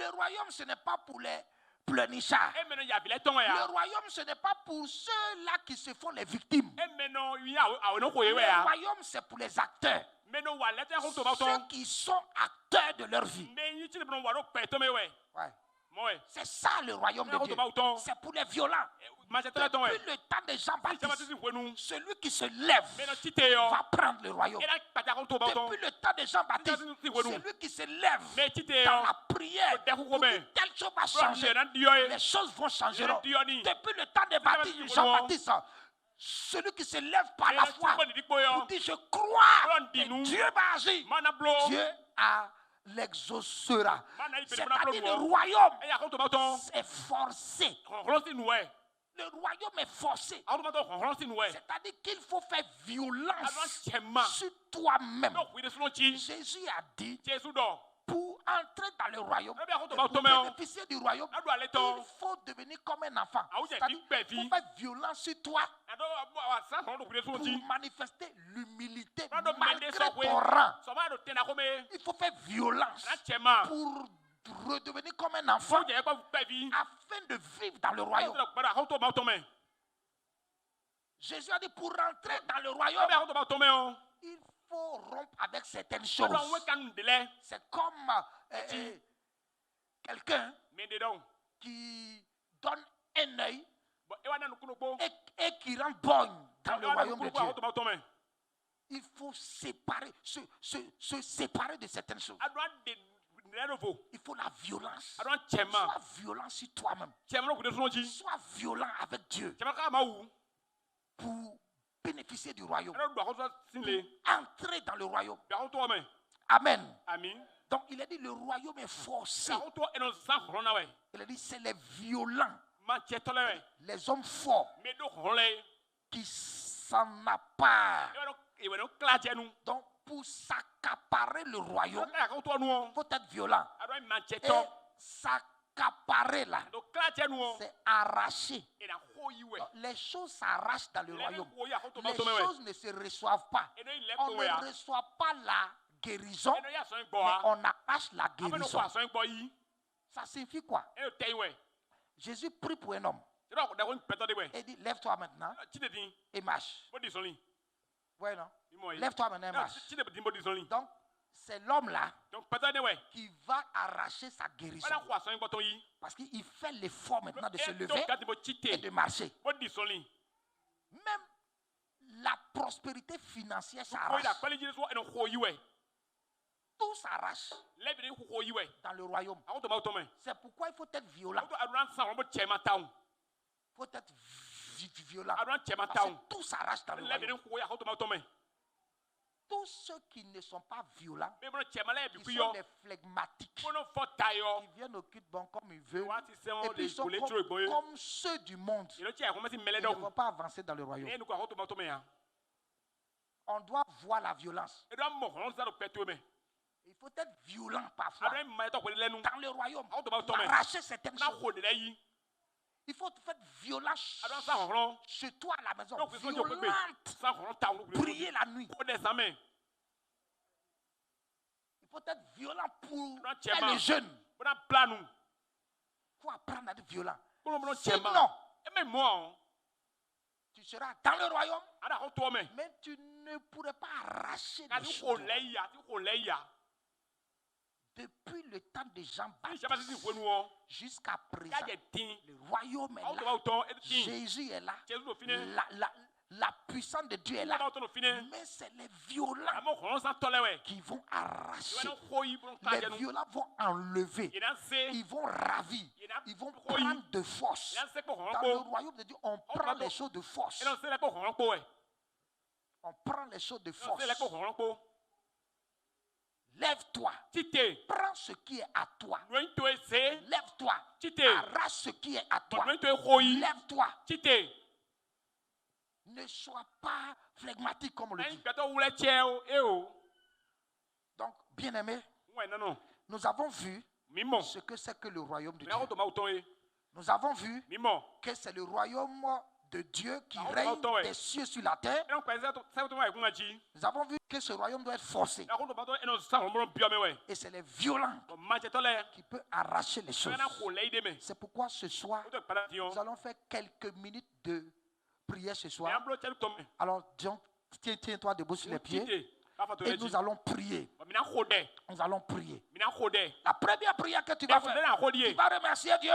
B: royaume, ce n'est pas pour les pleurnichards. Le royaume, ce n'est pas pour ceux-là qui se font les victimes. Le royaume, c'est pour les acteurs. Ceux qui sont acteurs de leur vie. Ouais. C'est ça le royaume de Dieu. C'est pour les violents. Depuis le temps de Jean-Baptiste, celui qui se lève va prendre le royaume. Depuis le temps de Jean-Baptiste, celui qui se lève dans la prière, telle chose va changer. Les choses vont changer. Depuis le temps de Jean-Baptiste, celui qui se lève par la foi, vous dit je crois que Dieu va agir. Dieu a l'exaucera. C'est-à-dire le royaume est forcé. Le royaume est forcé. C'est-à-dire qu'il faut faire violence sur toi-même. Jésus a dit, pour entrer dans le royaume, pour bénéficier du royaume, il faut devenir comme un enfant. C'est-à-dire qu'il faut faire violence sur toi pour manifester l'humilité malgré ton rang. Il faut faire violence pour redevenir comme un enfant afin de vivre dans le royaume. Jésus a dit pour rentrer dans le royaume, il faut rompre avec certaines choses. C'est comme quelqu'un qui donne un œil et qui rend bonne dans le royaume de Dieu. Il faut se séparer de certaines choses. Il faut la violence. Sois violent sur toi-même. Sois violent avec Dieu pour bénéficier du royaume. Entrer dans le royaume. Amen. Donc il a dit le royaume est forcé. Il a dit c'est les violents, les hommes forts qui s'en accaparent. Donc pour s'accaparer le royaume, il faut être violent. Et s'accaparer là, c'est arracher. Les choses s'arrachent dans le royaume. Les choses ne se reçoivent pas. On ne reçoit pas la guérison, mais on arrache la guérison. Ça signifie quoi? Jésus prie pour un homme et dit lève-toi maintenant et marche. Ouais, non? Lève-toi maintenant et marche. Donc, c'est l'homme-là qui va arracher sa guérison. Parce qu'il fait l'effort maintenant de se lever et de marcher. Même la prospérité financière s'arrache. Tout s'arrache dans le royaume. C'est pourquoi il faut être violent. Il faut être violent. Parce que tout s'arrache dans le royaume. Tous ceux qui ne sont pas violents, qui sont des flegmatiques, qui viennent au culte bon comme ils veulent, et puis ils sont comme ceux du monde, ils ne vont pas avancer dans le royaume. On doit voir la violence. Il faut être violent parfois dans le royaume pour arracher certaines choses. Il faut faire violence chez toi à la maison. Violente. Prier la nuit. Il faut être violent pour les jeunes. Il faut apprendre à être violent. Sinon, tu seras dans le royaume, mais tu ne pourrais pas arracher les choses. Depuis le temps de Jean-Baptiste jusqu'à présent, le royaume est là. Jésus est là. La puissance de Dieu est là. Mais c'est les violents qui vont arracher. Les violents vont enlever. Ils vont ravir. Ils vont prendre de force. Dans le royaume de Dieu, on prend les choses de force. On prend les choses de force. Lève-toi. Prends ce qui est à toi. Lève-toi. Arrache ce qui est à toi. Lève-toi. Ne sois pas flegmatique comme on le dit. Donc, bien-aimés, nous avons vu ce que c'est que le royaume de Dieu. Nous avons vu que c'est le royaume de Dieu qui règne des cieux sur la terre. Nous avons vu que ce royaume doit être forcé. Et c'est les violents qui peuvent arracher les choses. C'est pourquoi ce soir, nous allons faire quelques minutes de prière ce soir. Alors, tiens-toi debout sur les pieds. Et nous allons prier. Nous allons prier. La première prière que tu vas faire, tu vas remercier Dieu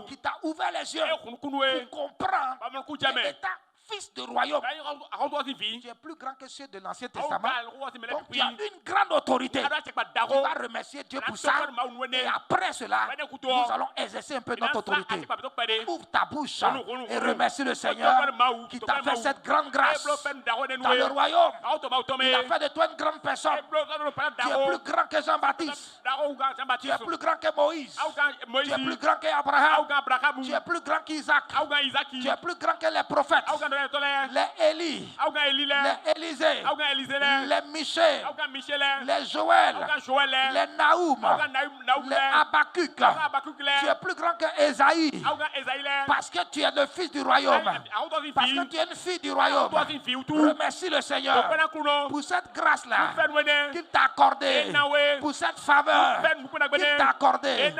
B: qui t'a ouvert les yeux pour comprendre que étant fils de royaume, tu es plus grand que ceux de l'Ancien Testament. Donc tu as une grande autorité. Tu vas remercier Dieu pour ça. Et après cela, nous allons exercer un peu notre autorité. Ouvre ta bouche et remercie le Seigneur qui t'a fait cette grande grâce dans le royaume. Il a fait de toi une grande personne. Tu es plus grand que Jean-Baptiste. Tu es plus grand que Moïse. Tu es plus grand qu'Abraham. Tu es plus grand qu'Isaac. Tu es plus grand que les prophètes. Les Élie, les Élisée, les Michel, les Joël, les Naoum, les Habakkuk. Tu es plus grand que Ésaïe parce que tu es le fils du royaume. Parce que tu es une fille du royaume. Remercie le Seigneur pour cette grâce-là qu'il t'a accordée, pour cette faveur qu'il t'a accordée.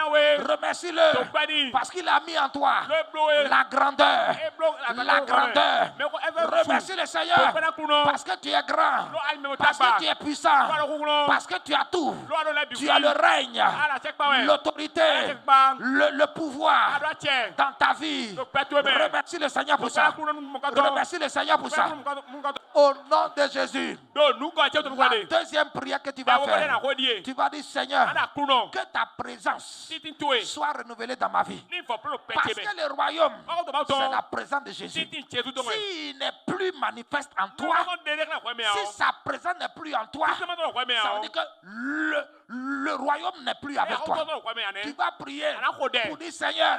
B: Remercie-le parce qu'il a mis en toi la grandeur. La grandeur. Remercie le Seigneur parce que tu es grand, parce que tu es puissant, parce que tu as tout. Tu as le règne, l'autorité, le pouvoir dans ta vie. Remercie le Seigneur pour ça. Remercie le Seigneur pour ça. Au nom de Jésus. La deuxième prière que tu vas faire, tu vas dire Seigneur, que ta présence soit renouvelée dans ma vie. Parce que le royaume, c'est la présence de Jésus. S'il n'est plus manifeste en toi, si sa présence n'est plus en toi, ça veut dire que le royaume n'est plus avec toi. Tu vas prier pour dire Seigneur,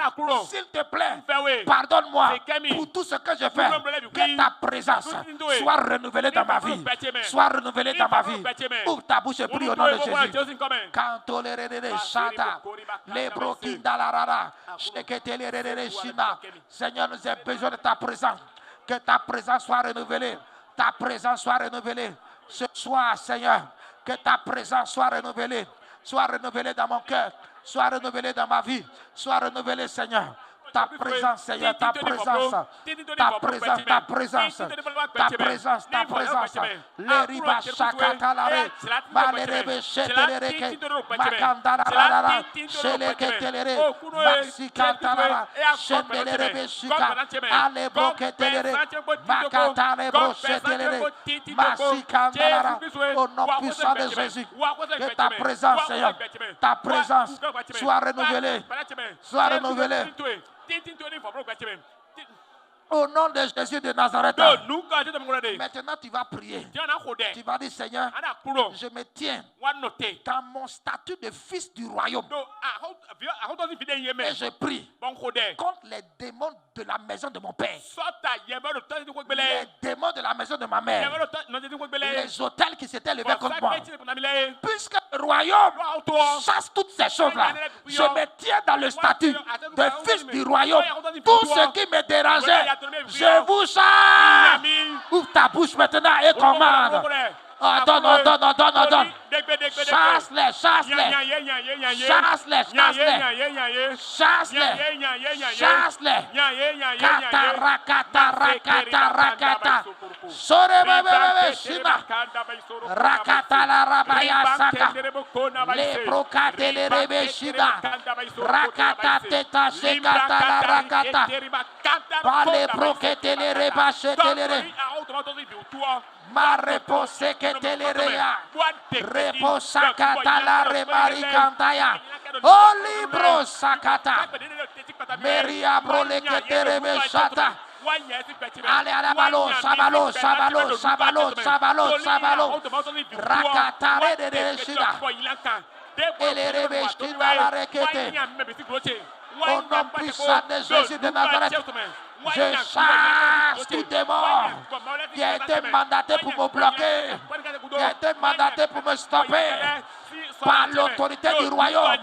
B: s'il te plaît, pardonne-moi pour tout ce que je fais. Que ta présence soit renouvelée dans ma vie. Soit renouvelée dans ma vie. Ouvre ta bouche et prie au nom de Jésus. Quand tolérez chata, les broquinda la rara, Seigneur, nous avons besoin de ta présence. Que ta présence soit renouvelée. Ta présence soit renouvelée. Ce soir, Seigneur, que ta présence soit renouvelée. Soit renouvelée dans mon cœur. Soit renouvelée dans ma vie. Soit renouvelée, Seigneur. Ta présence, Seigneur, ta présence, ta présence, ta présence, ta présence, ta présence. Les ribas chakatalare, malerebe chetelere, makandara, cheleketelere, maxikantalara, chetelere chika, alebo ketelere, makatare brochetelere, maxikantalara. Au nom puissant de Jésus, que ta présence, Seigneur, ta présence soit renouvelée, soit renouvelée. Au nom de Jésus de Nazareth. Maintenant tu vas prier. Tu vas dire Seigneur, je me tiens dans mon statut de fils du royaume. Et je prie contre les démons de la maison de mon père. Les démons de la maison de ma mère. Les autels qui s'étaient levés contre moi. Puisque le royaume chasse toutes ces choses-là, je me tiens dans le statut de fils du royaume. Tout ce qui me dérangeait, je vous chasse. Ouvre ta bouche maintenant et commande. Donne. Chasse-les. Chasse-les. Katarakata. Sorebebebe shina. Rakata la rabaya saka. Le brokate le rebe shina. Rakata teta shekata la rakata. Pale brokete le reba shetelere. Ma repose que te le rea, reposa catala remari cantaya, o libro sacata, meria brole que te rebe chata, Allez, allez, balo, sabalo, sabalo, sabalo, sabalo, sabalo. Rakatare de Reshida. Et les revêchis dans la requête. Au nom puissant de Jésus de Nazareth, je chasse tout démon qui a été mandaté pour me bloquer, qui a été mandaté pour me stopper par l'autorité du royaume.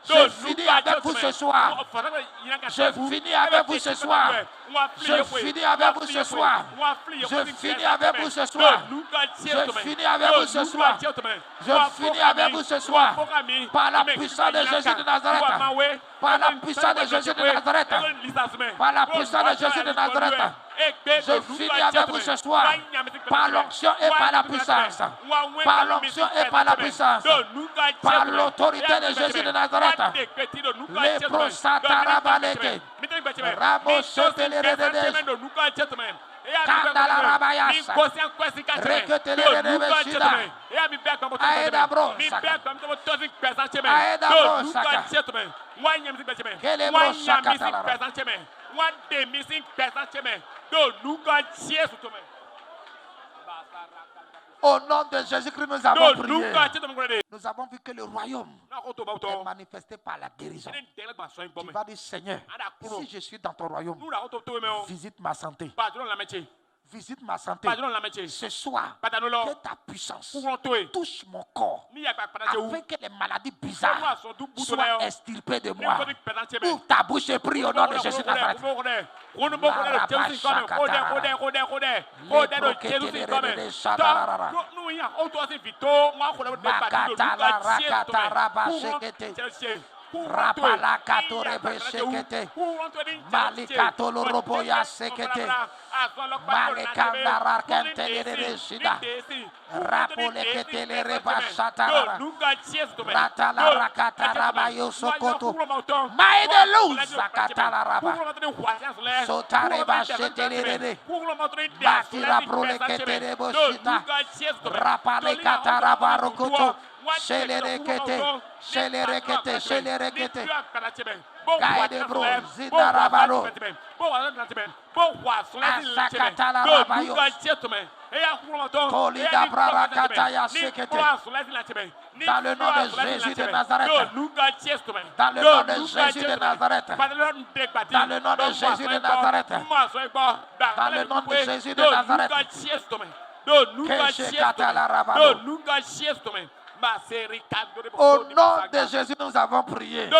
B: Je finis avec vous ce soir. Je finis avec vous ce soir. Je finis avec vous ce soir. Je finis avec vous ce soir. Je finis avec vous ce soir. Je finis avec vous ce soir. Par la puissance de Jésus de Nazareth. Par la puissance de Jésus de Nazareth. Par la puissance de Jésus de Nazareth. Je finis avec vous ce soir. Par l'onction et par la puissance. Par l'onction et par la puissance. Par l'autorité de Jésus de Nazareth. Les prosatarabaleke. Rabosotelere. Kandala rabayasa. Reketele rebeshida. Aeda brosaka. Aeda brosaka. Kele brosaka talara. Au nom de Jésus-Christ, nous avons prié. Nous avons vu que le royaume est manifesté par la guérison. Tu vas dire, Seigneur, si je suis dans ton royaume, visite ma santé. Visite ma santé. Ce soir, que ta puissance touche mon corps afin que les maladies bizarres soient extirpées de moi. Ouvre ta bouche et prie au nom de Jésus Nazareth. Rapalakato rebeshekete. Malikato loroboya sekete. Malikanda rakente lereshida. Rapolekete lerebashatara. Ratala rakata rabayo sokoto. Maede luza katala raba. Sotare bashete lerere. Batira prolekete reboshita. Rapalekata rabarokoto. Shelerekete, shelerekete, shelerekete. Gaide bro, zidarabaro. Asakatala rabayo. Kolida brarakataya sekete. Dans le nom de Jésus de Nazareth. Dans le nom de Jésus de Nazareth. Dans le nom de Jésus de Nazareth. Dans le nom de Jésus de Nazareth. Keshekatala rabaro. Au nom de Jésus, nous avons prié.